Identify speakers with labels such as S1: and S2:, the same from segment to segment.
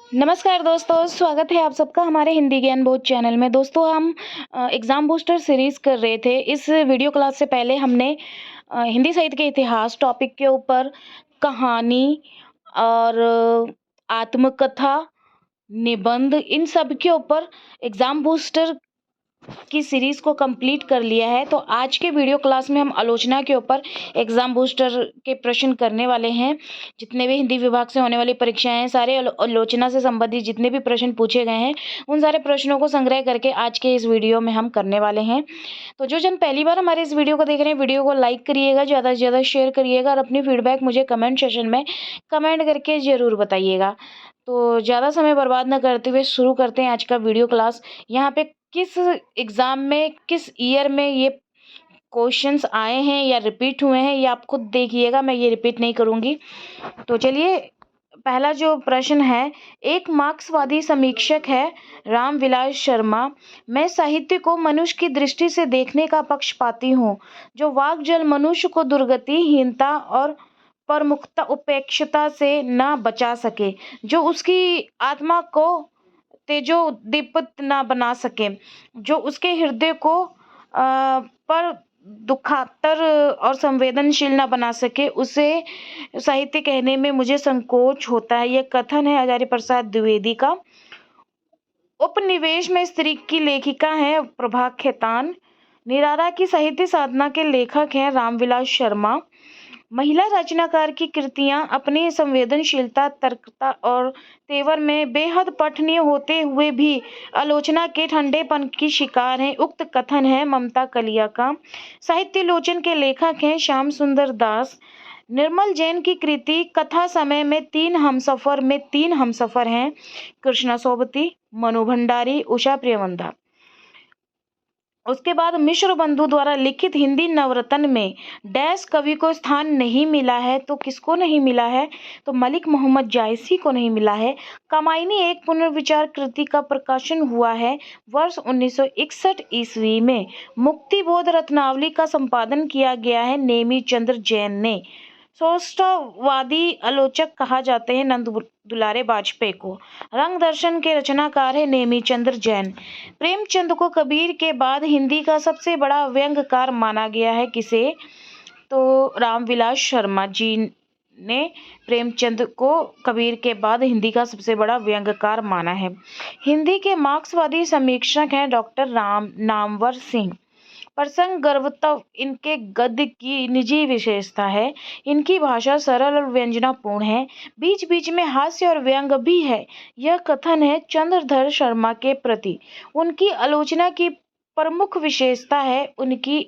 S1: नमस्कार दोस्तों, स्वागत है आप सबका हमारे हिंदी ज्ञान बोध चैनल में। दोस्तों हम एग्ज़ाम बूस्टर सीरीज़ कर रहे थे। इस वीडियो क्लास से पहले हमने हिंदी साहित्य के इतिहास टॉपिक के ऊपर कहानी और आत्मकथा, निबंध इन सब के ऊपर एग्ज़ाम बूस्टर की सीरीज़ को कंप्लीट कर लिया है। तो आज के वीडियो क्लास में हम आलोचना के ऊपर एग्ज़ाम बूस्टर के प्रश्न करने वाले हैं। जितने भी हिंदी विभाग से होने वाली परीक्षाएँ हैं, सारे आलोचना से संबंधित जितने भी प्रश्न पूछे गए हैं, उन सारे प्रश्नों को संग्रह करके आज के इस वीडियो में हम करने वाले हैं। तो जो जन पहली बार हमारे इस वीडियो को देख रहे हैं, वीडियो को लाइक करिएगा, ज़्यादा से ज़्यादा शेयर करिएगा और अपनी फीडबैक मुझे कमेंट सेक्शन में कमेंट करके ज़रूर बताइएगा। तो ज़्यादा समय बर्बाद ना करते हुए शुरू करते हैं आज का वीडियो क्लास। यहाँ पे किस एग्ज़ाम में, किस ईयर में ये क्वेश्चंस आए हैं या रिपीट हुए हैं, ये आप खुद देखिएगा, मैं ये रिपीट नहीं करूँगी। तो चलिए, पहला जो प्रश्न है, एक मार्क्सवादी समीक्षक है रामविलास शर्मा। मैं साहित्य को मनुष्य की दृष्टि से देखने का पक्षपाती हूँ, जो वाक्जल मनुष्य को दुर्गति, हीनता और प्रमुखता, उपेक्षता से न बचा सके, जो उसकी आत्मा को तेजोदीप्त न बना सके, जो उसके हृदय को पर दुखातर और संवेदनशील न बना सके, उसे साहित्य कहने में मुझे संकोच होता है। यह कथन है आचार्य प्रसाद द्विवेदी का। उपनिवेश में स्त्री की लेखिका है प्रभा खेतान। निराला की साहित्य साधना के लेखक हैं रामविलास शर्मा। महिला रचनाकार की कृतियां अपनी संवेदनशीलता, तर्कता और तेवर में बेहद पठनीय होते हुए भी आलोचना के ठंडेपन की शिकार हैं। उक्त कथन है ममता कलिया का। साहित्य लोचन के लेखक हैं श्याम सुंदर दास। निर्मल जैन की कृति कथा समय में तीन हमसफर हैं, कृष्णा सोबती, मनु भंडारी, उषा प्रियवंदा। उसके बाद मिश्र बंधु द्वारा लिखित हिंदी नवरत्न में डैश कवि को स्थान नहीं मिला है। तो किसको नहीं मिला है? तो मलिक मोहम्मद जायसी को नहीं मिला है। कामायनी एक पुनर्विचार कृति का प्रकाशन हुआ है वर्ष 1961 ईस्वी में। मुक्तिबोध रत्नावली का संपादन किया गया है नेमी चंद्र जैन ने। सौष्ठववादी आलोचक कहा जाते हैं नंद दुलारे वाजपेयी को। रंग दर्शन के रचनाकार है नेमी चंद्र जैन। प्रेमचंद को कबीर के बाद हिंदी का सबसे बड़ा व्यंग्यकार माना गया है। किसे? तो रामविलास शर्मा जी ने प्रेमचंद को कबीर के बाद हिंदी का सबसे बड़ा व्यंग्यकार माना है। हिंदी के मार्क्सवादी समीक्षक हैं डॉक्टर नामवर सिंह। प्रसंग गर्वतव इनके गद्य की निजी विशेषता है। इनकी भाषा सरल और व्यंजनापूर्ण है, बीच बीच में हास्य और व्यंग भी है। यह कथन है चंद्रधर शर्मा के प्रति। उनकी आलोचना की प्रमुख विशेषता है उनकी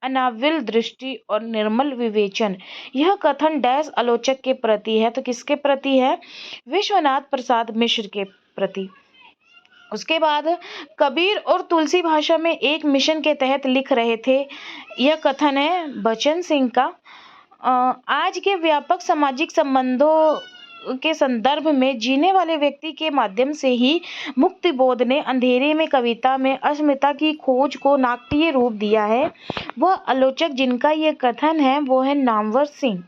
S1: अनाविल दृष्टि और निर्मल विवेचन। यह कथन डैश आलोचक के प्रति है। तो किसके प्रति है? विश्वनाथ प्रसाद मिश्र के प्रति। उसके बाद कबीर और तुलसी भाषा में एक मिशन के तहत लिख रहे थे। यह कथन है बचन सिंह का। आज के व्यापक सामाजिक संबंधों के संदर्भ में जीने वाले व्यक्ति के माध्यम से ही मुक्तिबोध ने अंधेरे में कविता में अस्मिता की खोज को नाट्यीय रूप दिया है। वह आलोचक जिनका ये कथन है वो है नामवर सिंह।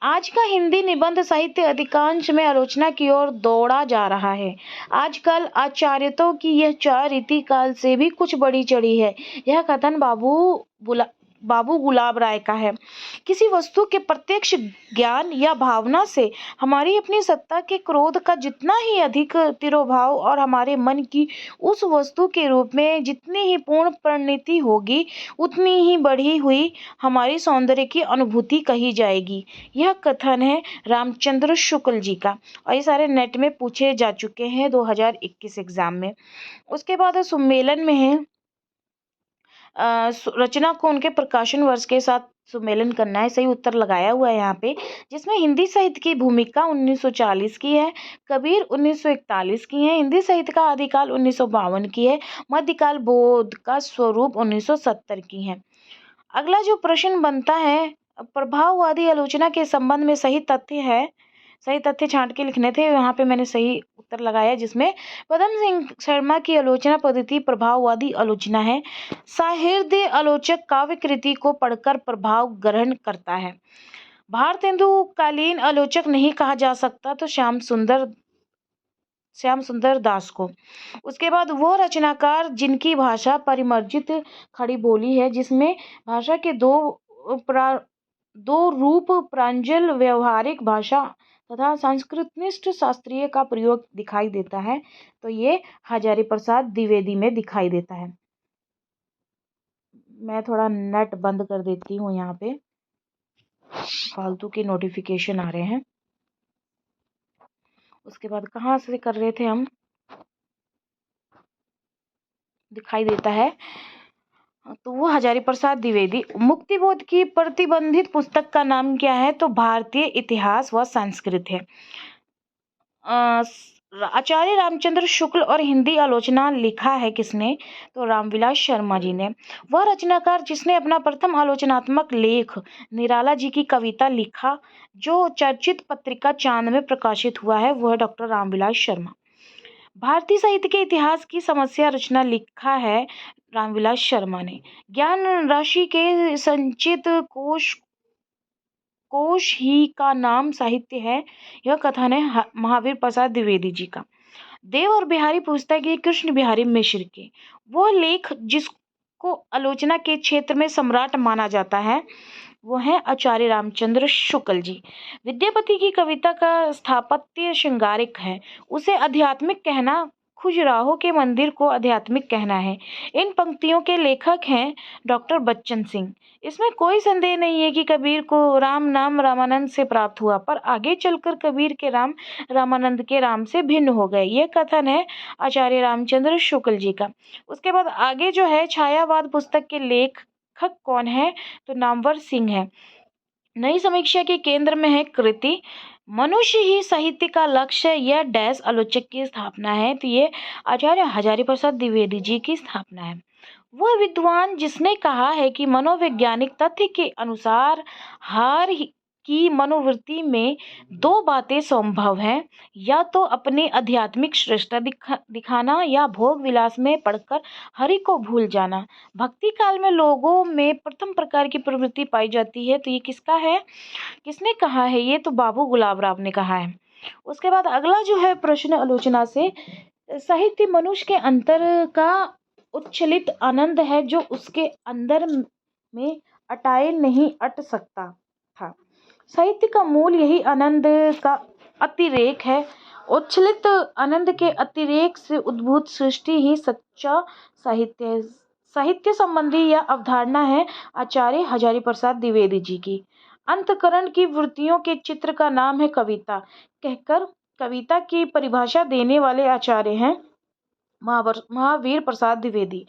S1: आज का हिंदी निबंध साहित्य अधिकांश में आलोचना की ओर दौड़ा जा रहा है। आजकल आचार्यों की यह चार रीति काल से भी कुछ बड़ी चढ़ी है। यह कथन बाबू गुलाब राय का है। किसी वस्तु के प्रत्यक्ष ज्ञान या भावना से हमारी अपनी सत्ता के क्रोध का जितना ही अधिक तिरोभाव और हमारे मन की उस वस्तु के रूप में जितनी ही पूर्ण परिणति होगी, उतनी ही बढ़ी हुई हमारी सौंदर्य की अनुभूति कही जाएगी। यह कथन है रामचंद्र शुक्ल जी का और ये सारे नेट में पूछे जा चुके हैं 2021 एग्जाम में। उसके बाद सुमेलन में है रचना को उनके प्रकाशन वर्ष के साथ सुमेलन करना है। सही उत्तर लगाया हुआ है यहाँ पे, जिसमें हिंदी साहित्य की भूमिका 1940 की है, कबीर 1941 की है, हिंदी साहित्य का आदिकाल 1952 की है, मध्यकाल बोध का स्वरूप 1970 की है। अगला जो प्रश्न बनता है, प्रभाववादी आलोचना के संबंध में सही तथ्य छांट के लिखने थे। यहाँ पे मैंने सही उत्तर लगाया, जिसमें पदम सिंह शर्मा की आलोचना पद्धति प्रभाववादी आलोचना है। साहित्य आलोचक काव्य कृति को पढ़कर प्रभाव ग्रहण करता है। भारतेंदु कालीन आलोचक नहीं कहा जा सकता। तो श्याम सुंदर श्याम सुंदर दास को। उसके बाद वो रचनाकार जिनकी भाषा परिमार्जित खड़ी बोली है, जिसमें भाषा के दो रूप प्रांजल व्यवहारिक भाषा तथा संस्कृतनिष्ठ शास्त्रीय का प्रयोग दिखाई देता है, तो ये हजारी प्रसाद द्विवेदी में दिखाई देता है। मैं थोड़ा नेट बंद कर देती हूँ, यहाँ पे फालतू के नोटिफिकेशन आ रहे हैं। उसके बाद कहाँ से कर रहे थे हम, दिखाई देता है, तो वो हजारी प्रसाद द्विवेदी। मुक्तिबोध की प्रतिबंधित पुस्तक का नाम क्या है, तो भारतीय इतिहास व संस्कृत है। आचार्य रामचंद्र शुक्ल और हिंदी आलोचना लिखा है किसने, तो रामविलास शर्मा जी ने। वह रचनाकार जिसने अपना प्रथम आलोचनात्मक लेख निराला जी की कविता लिखा, जो चर्चित पत्रिका चांद में प्रकाशित हुआ है, वह डॉक्टर रामविलास शर्मा। भारतीय साहित्य के इतिहास की समस्या रचना लिखा है रामविलास शर्मा ने। ज्ञान राशि के संचित कोश ही का नाम साहित्य है, यह कथन है महावीर प्रसाद द्विवेदी जी का। देव और बिहारी पुस्तक है कृष्ण बिहारी मिश्र के। वो लेख जिसको आलोचना के क्षेत्र में सम्राट माना जाता है, वो है आचार्य रामचंद्र शुक्ल जी। विद्यापति की कविता का स्थापत्य श्रृंगारिक है, उसे आध्यात्मिक कहना, खजुराहो के मंदिर को आध्यात्मिक कहना है। इन पंक्तियों के लेखक हैं डॉक्टर बच्चन सिंह। इसमें कोई संदेह नहीं है कि कबीर को राम नाम रामानंद से प्राप्त हुआ, पर आगे चलकर कबीर के राम रामानंद के राम से भिन्न हो गए। ये कथन है आचार्य रामचंद्र शुक्ल जी का। उसके बाद आगे जो है, छायावाद पुस्तक के लेखक कौन है, तो नामवर सिंह है। नई समीक्षा के केंद्र में है कृति, मनुष्य ही साहित्य का लक्ष्य या डैश आलोचक की स्थापना है, तो ये आचार्य हजारी प्रसाद द्विवेदी जी की स्थापना है। वह विद्वान जिसने कहा है कि मनोवैज्ञानिक तथ्य के अनुसार की मनोवृत्ति में दो बातें संभव हैं, या तो अपनी आध्यात्मिक श्रेष्ठता दिखाना या भोग विलास में पड़कर हरि को भूल जाना। भक्ति काल में लोगों में प्रथम प्रकार की प्रवृत्ति पाई जाती है, तो ये किसका है, किसने कहा है, ये तो बाबू गुलाब राव ने कहा है। उसके बाद अगला जो है प्रश्न आलोचना से, साहित्य मनुष्य के अंतर का उच्छलित आनंद है, जो उसके अंदर में अटाए नहीं अट सकता था। साहित्य का मूल यही आनंद का अतिरेक है। उच्छलित आनंद के अतिरेक से उद्भूत सृष्टि ही सच्चा साहित्य है। साहित्य संबंधी यह अवधारणा है आचार्य हजारी प्रसाद द्विवेदी जी की। अंतःकरण की वृत्तियों के चित्र का नाम है कविता, कहकर कविता की परिभाषा देने वाले आचार्य हैं महावीर प्रसाद द्विवेदी।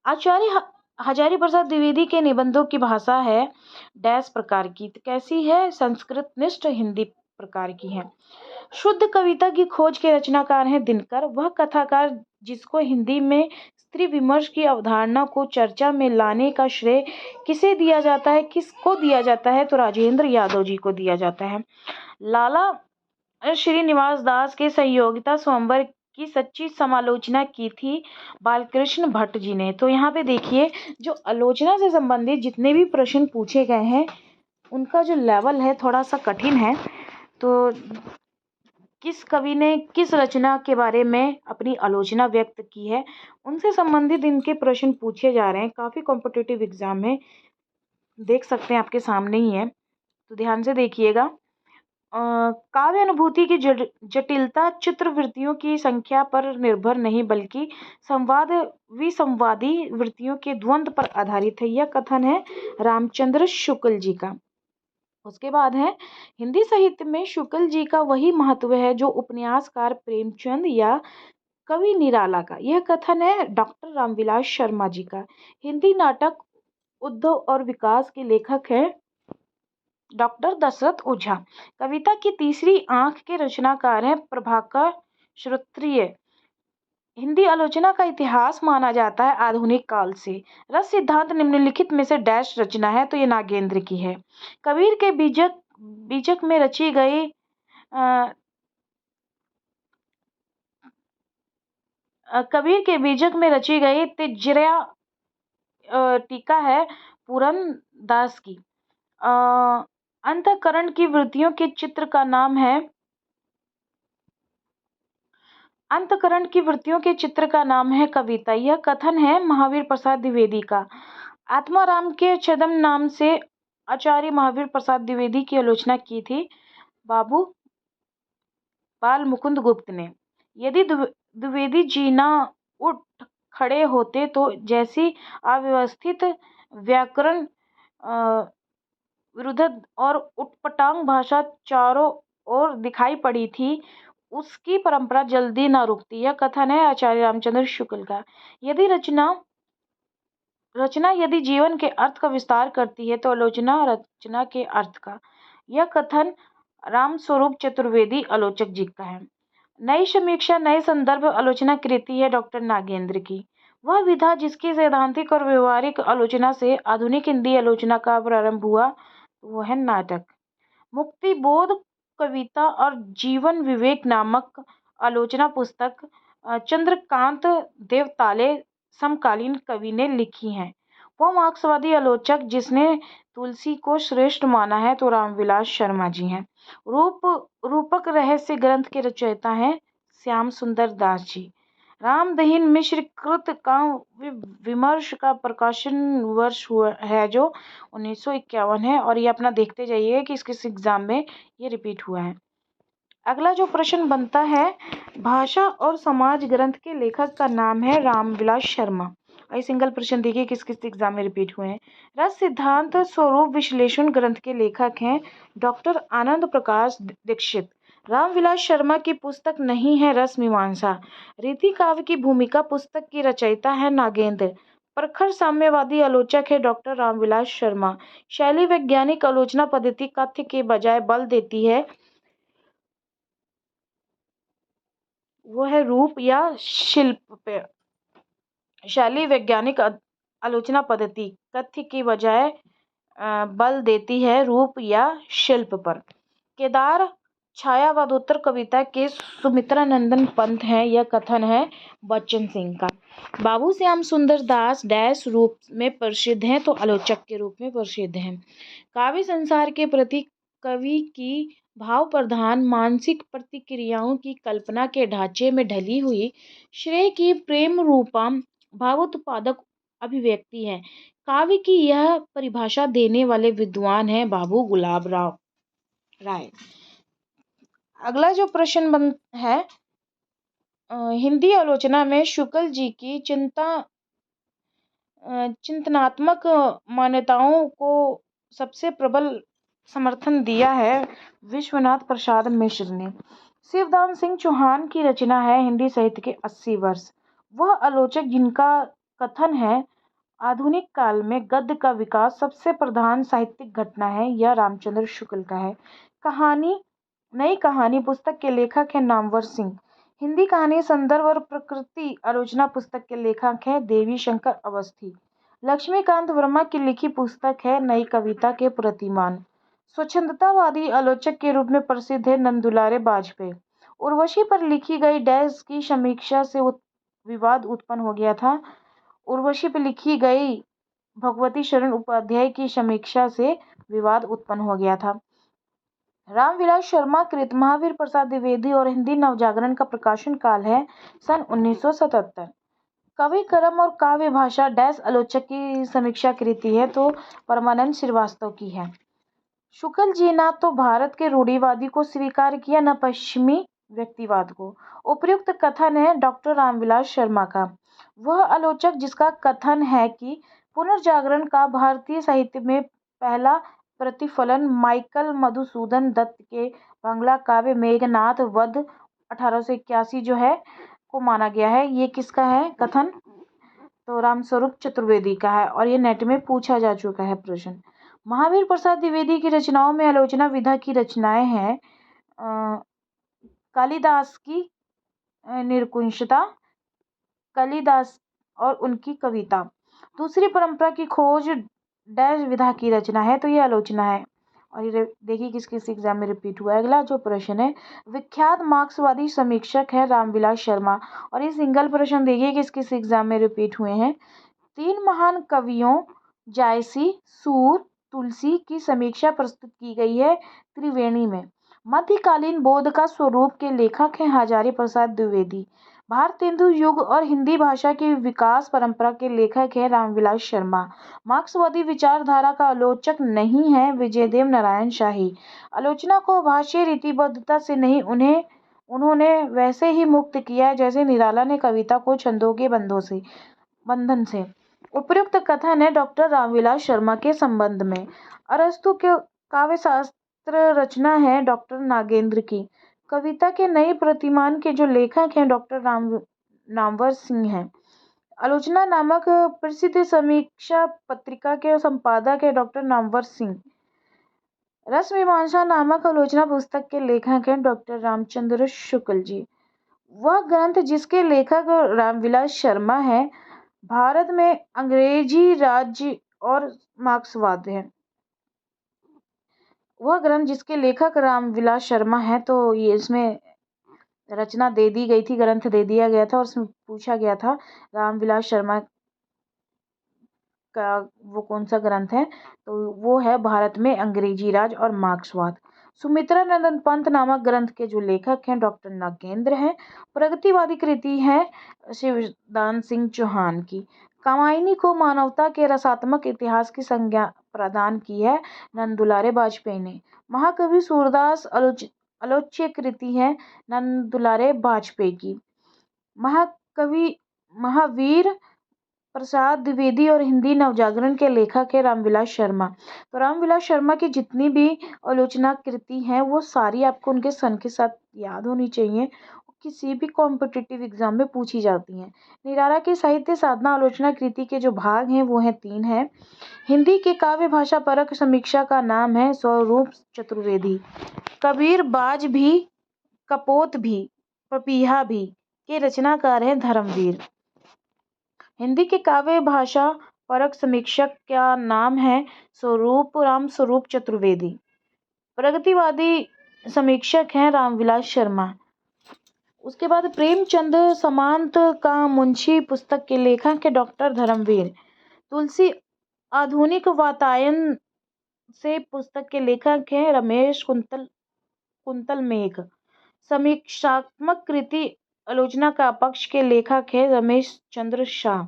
S1: आचार्य हजारी प्रसाद द्विवेदी के निबंधों की भाषा है डैश प्रकार की, तो कैसी है, संस्कृत निष्ठ हिंदी प्रकार की है। शुद्ध कविता की खोज के रचनाकार हैं दिनकर। वह कथाकार जिसको हिंदी में स्त्री विमर्श की अवधारणा को चर्चा में लाने का श्रेय किसे दिया जाता है, किसको दिया जाता है, तो राजेंद्र यादव जी को दिया जाता है। लाला श्रीनिवास दास के संयोगिता स्वयंवर की सच्ची समालोचना की थी बालकृष्ण भट्ट जी ने। तो यहाँ पे देखिए, जो आलोचना से संबंधित जितने भी प्रश्न पूछे गए हैं, उनका जो लेवल है थोड़ा सा कठिन है। तो किस कवि ने किस रचना के बारे में अपनी आलोचना व्यक्त की है, उनसे संबंधित इनके प्रश्न पूछे जा रहे हैं। काफ़ी कॉम्पिटिटिव एग्जाम में देख सकते हैं, आपके सामने ही है, तो ध्यान से देखिएगा। काव्य अनुभूति की जटिलता चित्रवृत्तियों की संख्या पर निर्भर नहीं, बल्कि संवाद विसंवादी वृत्तियों के द्वंद्व पर आधारित है। यह कथन है रामचंद्र शुक्ल जी का। उसके बाद है, हिंदी साहित्य में शुक्ल जी का वही महत्व है जो उपन्यासकार प्रेमचंद या कवि निराला का। यह कथन है डॉक्टर रामविलास शर्मा जी का। हिंदी नाटक उद्धव और विकास के लेखक हैं डॉक्टर दशरथ ओझा। कविता की तीसरी आंख के रचनाकार हैं प्रभाकर श्रोत्रिय। हिंदी आलोचना का इतिहास माना जाता है आधुनिक काल से। रस सिद्धांत निम्नलिखित में से डैश रचना है, तो ये नागेंद्र की है। कबीर के बीजक में रची गई कबीर के बीजक में रची गई तिजरिया टीका है पूरन दास की। अंतःकरण की वृत्तियों के चित्र का नाम है अंतःकरण की वृत्तियों के चित्र का नाम है कविता। यह कथन है महावीर प्रसाद द्विवेदी का। आत्माराम के छद्म नाम से आचार्य महावीर प्रसाद द्विवेदी की आलोचना की थी बाबू बाल मुकुंद गुप्त ने। यदि द्विवेदी जी न उठ खड़े होते तो जैसी अव्यवस्थित व्याकरण विरुद्ध और उटपटांग भाषा चारों ओर दिखाई पड़ी थी, उसकी परंपरा जल्दी न रुकती। यह कथन है आचार्य रामचंद्र शुक्ल का। यदि रचना यदि जीवन के अर्थ का विस्तार करती है तो आलोचना रचना के अर्थ का। यह कथन रामस्वरूप चतुर्वेदी आलोचक जी का है। नई समीक्षा नए संदर्भ आलोचना कृति है डॉक्टर नागेंद्र की। वह विधा जिसकी सैद्धांतिक और व्यवहारिक आलोचना से आधुनिक हिंदी आलोचना का प्रारंभ हुआ वो है नाटक। मुक्ति बोध कविता और जीवन विवेक नामक आलोचना पुस्तक चंद्रकांत देवताले समकालीन कवि ने लिखी हैं। वो मार्क्सवादी आलोचक जिसने तुलसी को श्रेष्ठ माना है तो रामविलास शर्मा जी हैं। रूपक रहस्य ग्रंथ के रचयिता हैं श्याम सुंदर दास जी। रामदहीन मिश्र कृत काव्य विमर्श का प्रकाशन वर्ष हुआ है जो 1951 है और ये अपना देखते जाइए कि किस एग्जाम में ये रिपीट हुआ है। अगला जो प्रश्न बनता है, भाषा और समाज ग्रंथ के लेखक का नाम है रामविलास शर्मा। ये सिंगल प्रश्न देखिए किस किस एग्जाम में रिपीट हुए हैं। रस सिद्धांत स्वरूप विश्लेषण ग्रंथ के लेखक हैं डॉक्टर आनंद प्रकाश दीक्षित। रामविलास शर्मा की पुस्तक नहीं है रस मीमांसा। रीति काव्य की भूमिका पुस्तक की रचयिता है नागेंद्र। प्रखर साम्यवादी आलोचक है डॉक्टर रामविलास शर्मा। शैली वैज्ञानिक आलोचना पद्धति कथ्य के बजाय बल देती है, वो है रूप या शिल्प पे। शैली वैज्ञानिक आलोचना पद्धति कथ्य की बजाय बल देती है रूप या शिल्प पर। केदार छायावादोत्तर कविता के सुमित्रा नंदन पंत है। यह कथन है बच्चन सिंह का। बाबू श्याम सुंदर दास डैश रूप में प्रसिद्ध हैं तो आलोचक के रूप में प्रसिद्ध हैं। काव्य संसार के प्रति कवि की भाव प्रधान मानसिक प्रतिक्रियाओं की कल्पना के ढांचे में ढली हुई श्रेय की प्रेम रूपा भावोत्पादक अभिव्यक्ति है। काव्य की यह परिभाषा देने वाले विद्वान हैं बाबू गुलाब राय। अगला जो प्रश्न है, हिंदी आलोचना में शुक्ल जी की चिंतनात्मक मान्यताओं को सबसे प्रबल समर्थन दिया है विश्वनाथ प्रसाद मिश्र ने। शिवदान सिंह चौहान की रचना है हिंदी साहित्य के 80 वर्ष। वह आलोचक जिनका कथन है आधुनिक काल में गद्य का विकास सबसे प्रधान साहित्यिक घटना है, यह रामचंद्र शुक्ल का है। नई कहानी पुस्तक के लेखक है नामवर सिंह। हिंदी कहानी संदर्भ और प्रकृति आलोचना पुस्तक के लेखक हैं देवी शंकर अवस्थी। लक्ष्मीकांत वर्मा की लिखी पुस्तक है नई कविता के प्रतिमान। स्वच्छंदतावादी आलोचक के रूप में प्रसिद्ध है नंदुलारे बाजपेयी। उर्वशी पर लिखी गई डैश की समीक्षा से विवाद उत्पन्न हो गया था। उर्वशी पर लिखी गई भगवती शरण उपाध्याय की समीक्षा से विवाद उत्पन्न हो गया था। रामविलास शर्मा कृत महावीर प्रसाद द्विवेदी और हिंदी नवजागरण का प्रकाशन काल है सन 1977। कवि कर्म और काव्य भाषा डैश आलोचक की समीक्षा कृति है तो परमानंद श्रीवास्तव की है। शुक्ल जी न तो भारत के रूढ़िवादी को स्वीकार किया न पश्चिमी व्यक्तिवाद को। उपयुक्त कथन है डॉक्टर रामविलास शर्मा का। वह आलोचक जिसका कथन है कि पुनर्जागरण का भारतीय साहित्य में पहला प्रतिफलन माइकल मधुसूदन दत्त के बांग्ला काव्य मेघनाद वध 1881 जो है को माना गया है। ये किसका है कथन? तो रामस्वरूप चतुर्वेदी का है और ये नेट में पूछा जा चुका है प्रश्न। महावीर प्रसाद द्विवेदी की रचनाओं में आलोचना विधा की रचनाएं हैं कालिदास की निरकुंशता, कालिदास और उनकी कविता। दूसरी परंपरा की खोज डैश विधा की रचना है तो ये आलोचना है और ये देखिए किस किस एग्जाम में रिपीट हुआ है। अगला जो प्रश्न है, विख्यात मार्क्सवादी समीक्षक है रामविलास शर्मा और ये सिंगल प्रश्न देखिए किस किस एग्जाम में रिपीट हुए हैं। 3 महान कवियों जायसी, सूर, तुलसी की समीक्षा प्रस्तुत की गई है त्रिवेणी में। मध्यकालीन बौद्ध का स्वरूप के लेखक हैं हजारी प्रसाद द्विवेदी। भारतेंदु युग और हिंदी भाषा की विकास परंपरा के लेखक हैं रामविलास शर्मा। मार्क्सवादी विचारधारा का आलोचक नहीं है विजयदेव नारायण शाही। आलोचना को भाषीय रीतिबद्धता से नहीं, उन्होंने वैसे ही मुक्त किया जैसे निराला ने कविता को छंदों के बंधन से। उपयुक्त कथन है डॉक्टर रामविलास शर्मा के संबंध में। अरस्तु के काव्य शास्त्र रचना है डॉक्टर नागेंद्र की। कविता के नए प्रतिमान के जो लेखक हैं डॉक्टर नामवर सिंह हैं। आलोचना नामक प्रसिद्ध समीक्षा पत्रिका के संपादक है डॉक्टर नामवर सिंह। रस मीमांसा नामक आलोचना पुस्तक के लेखक हैं डॉक्टर रामचंद्र शुक्ल जी। वह ग्रंथ जिसके लेखक रामविलास शर्मा है, भारत में अंग्रेजी राज्य और मार्क्सवाद है। वह ग्रंथ जिसके लेखक रामविलास शर्मा है, तो ये इसमें रचना दे दी गई थी, ग्रंथ दे दिया गया था और उसमें पूछा गया था रामविलास शर्मा का वो कौन सा ग्रंथ है, तो वो है भारत में अंग्रेजी राज और मार्क्सवाद। सुमित्रा नंदन पंत नामक ग्रंथ के जो लेखक हैं डॉक्टर नागेंद्र हैं। प्रगतिवादी कृति है शिवदान सिंह चौहान की। कामायनी को मानवता के रसात्मक इतिहास की संज्ञा प्रदान की है नंदुलारे वाजपेयी ने। महाकवि सूरदास आलोच्य कृति है नंदुलारे वाजपेयी की। महाकवि महावीर प्रसाद द्विवेदी और हिंदी नवजागरण के लेखक है रामविलास शर्मा। तो रामविलास शर्मा की जितनी भी आलोचना कृति हैं वो सारी आपको उनके सन के साथ याद होनी चाहिए, किसी भी कॉम्पिटिटिव एग्जाम में पूछी जाती हैं। निराला की साहित्य साधना आलोचना कृति के जो भाग हैं वो हैं 3 हैं। हिंदी के काव्य भाषा परक समीक्षा का नाम है स्वरूप चतुर्वेदी। कबीर बाज भी, कपोत भी, पपीहा भी के रचनाकार हैं धर्मवीर। हिंदी के काव्य भाषा परक समीक्षक का नाम है राम स्वरूप चतुर्वेदी। प्रगतिवादी समीक्षक हैं रामविलास शर्मा। उसके बाद प्रेमचंद समांत का मुंशी पुस्तक के लेखक है डॉक्टर धर्मवीर। तुलसी आधुनिक वातायन से पुस्तक के लेखक हैं रमेश कुंतल मेघ। समीक्षात्मक कृति आलोचना का पक्ष के लेखक है रमेश चंद्र शाह।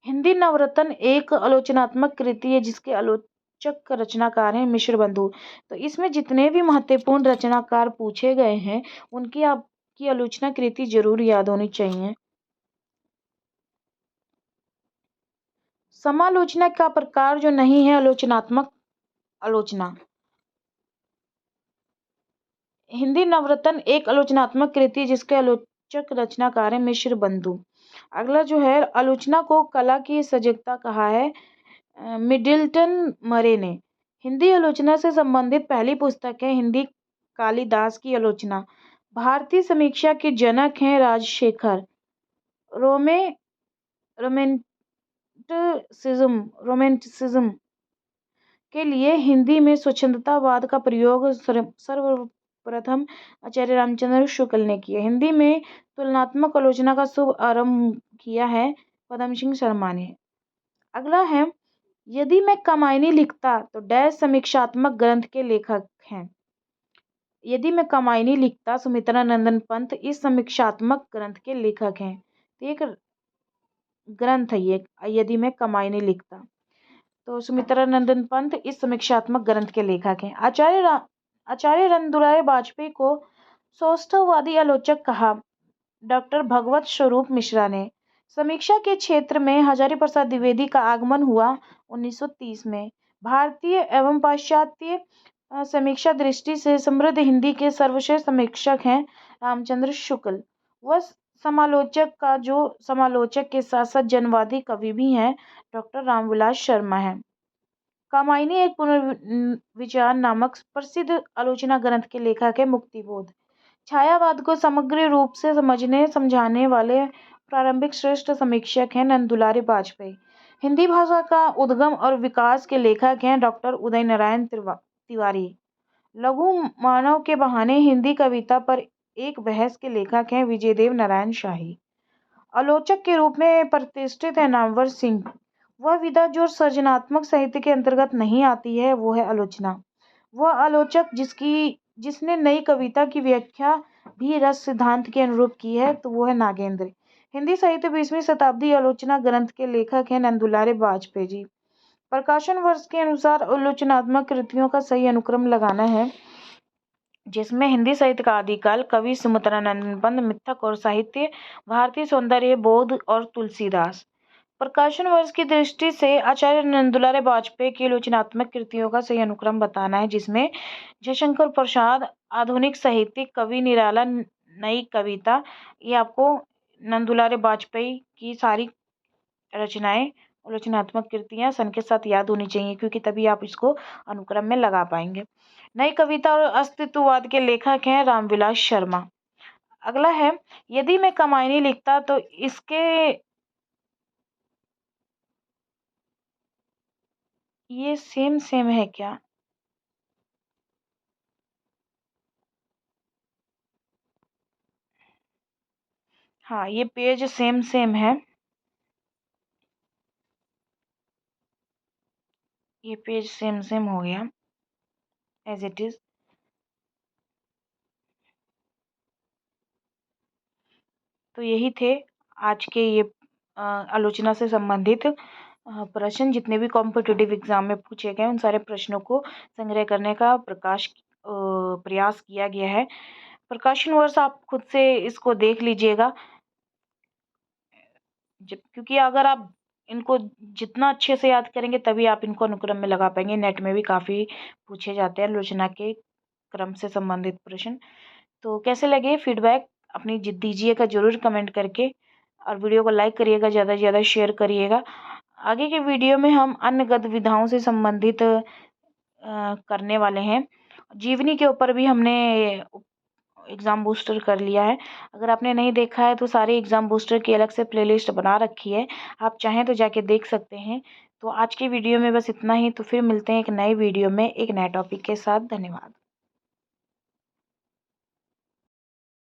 S1: हिंदी नवरत्न एक आलोचनात्मक कृति है जिसके आलोचक रचनाकार हैं मिश्र बंधु। तो इसमें जितने भी महत्वपूर्ण रचनाकार पूछे गए हैं उनकी आपकी आलोचना कृति जरूर याद होनी चाहिए। समालोचना का प्रकार जो नहीं है आलोचनात्मक आलोचना। हिंदी नवरत्न एक आलोचनात्मक कृति जिसके आलोचक रचनाकार है मिश्र बंधु। अगला जो है आलोचना को कला की सजगता कहा है मिडिल्टन मरे ने। हिंदी आलोचना से संबंधित पहली पुस्तक है हिंदी कालिदास की आलोचना। भारतीय समीक्षा के जनक हैं राजशेखर। रोमेंटिसिज्म के लिए हिंदी में स्वच्छंदतावाद का प्रयोग सर्वप्रथम आचार्य रामचंद्र शुक्ल ने किया। हिंदी में तुलनात्मक आलोचना का शुभ आरंभ किया है पदम सिंह शर्मा ने। अगला है यदि मैं कामायनी लिखता तो डैश समीक्षात्मक ग्रंथ के लेखक हैं। यदि मैं कामायनी लिखता सुमित्रा नंदन पंत इस समीक्षात्मक ग्रंथ के लेखक हैं। तो एक ग्रंथ है ये यदि मैं कामायनी लिखता, तो सुमित्रा नंदन पंत इस समीक्षात्मक ग्रंथ के लेखक हैं। आचार्य नंदुलारे वाजपेयी को सौष्ठववादी आलोचक कहा डॉक्टर भगवत स्वरूप मिश्रा ने। समीक्षा के क्षेत्र में हजारी प्रसाद द्विवेदी का आगमन हुआ 1930 में। भारतीय एवं पाश्चात्य समीक्षा दृष्टि से समृद्ध हिंदी के सर्वश्रेष्ठ समीक्षक हैं रामचंद्र शुक्ल। वह समालोचक के साथ साथ जनवादी कवि भी हैं डॉक्टर रामविलास शर्मा हैं। कामायनी एक पुनर्विचार नामक प्रसिद्ध आलोचना ग्रंथ के लेखक है मुक्तिबोध। छायावाद को समग्र रूप से समझाने वाले प्रारंभिक श्रेष्ठ समीक्षक हैं नंदुलारे वाजपेयी। हिंदी भाषा का उद्गम और विकास के लेखक हैं डॉक्टर उदय नारायण तिवारी। लघु मानव के बहाने हिंदी कविता पर एक बहस के लेखक हैं विजयदेव नारायण शाही। आलोचक के रूप में प्रतिष्ठित है नामवर सिंह। वह विधा जो सृजनात्मक साहित्य के अंतर्गत नहीं आती है वो है आलोचना। वह आलोचक जिसकी जिसने नई कविता की व्याख्या भी रस सिद्धांत के अनुरूप की है, तो वो है नागेंद्र। हिंदी साहित्य 20वीं शताब्दी आलोचना ग्रंथ के लेखक हैं नंदुलारे वाजपेयी जी। प्रकाशन वर्ष के अनुसार आलोचनात्मक कृतियों का सही अनुक्रम लगाना है, जिसमें हिंदी साहित्य का आदिकाल कवि सुमित्रानंद पंत, मिथक और साहित्य भारतीय सौंदर्य बोध और तुलसीदास। प्रकाशन वर्ष की दृष्टि से आचार्य नंदुलारे वाजपेयी की आलोचनात्मक कृतियों का सही अनुक्रम बताना है, जिसमें जयशंकर प्रसाद आधुनिक साहित्यिक, कवि निराला नई कविता। ये आपको नंदुलारे वाजपेयी की सारी रचनाएं, आलोचनात्मक कृतियां सन के साथ याद होनी चाहिए, क्योंकि तभी आप इसको अनुक्रम में लगा पाएंगे। नई कविता और अस्तित्ववाद के लेखक हैं रामविलास शर्मा। अगला है, यदि मैं कमायनी लिखता तो इसके ये सेम है क्या? हाँ, ये पेज सेम है। ये पेज सेम हो गया एज इट इज। तो यही थे आज के ये आलोचना से संबंधित प्रश्न। जितने भी कॉम्पिटिटिव एग्जाम में पूछे गए उन सारे प्रश्नों को संग्रह करने का प्रयास किया गया है। प्रकाशन वर्ष आप खुद से इसको देख लीजिएगा, क्योंकि अगर आप इनको जितना अच्छे से याद करेंगे तभी आप इनको अनुक्रम में लगा पाएंगे। नेट में भी काफ़ी पूछे जाते हैं आलोचना के क्रम से संबंधित प्रश्न। तो कैसे लगे, फीडबैक अपनी दीजिएगा ज़रूर कमेंट करके, और वीडियो को लाइक करिएगा, ज़्यादा से ज़्यादा शेयर करिएगा। आगे के वीडियो में हम अन्य गद्य विधाओं से संबंधित करने वाले हैं। जीवनी के ऊपर भी हमने एग्ज़ाम बूस्टर कर लिया है। अगर आपने नहीं देखा है तो सारे एग्ज़ाम बूस्टर की अलग से प्लेलिस्ट बना रखी है, आप चाहें तो जाके देख सकते हैं। तो आज की वीडियो में बस इतना ही। तो फिर मिलते हैं एक नए वीडियो में एक नए टॉपिक के साथ। धन्यवाद।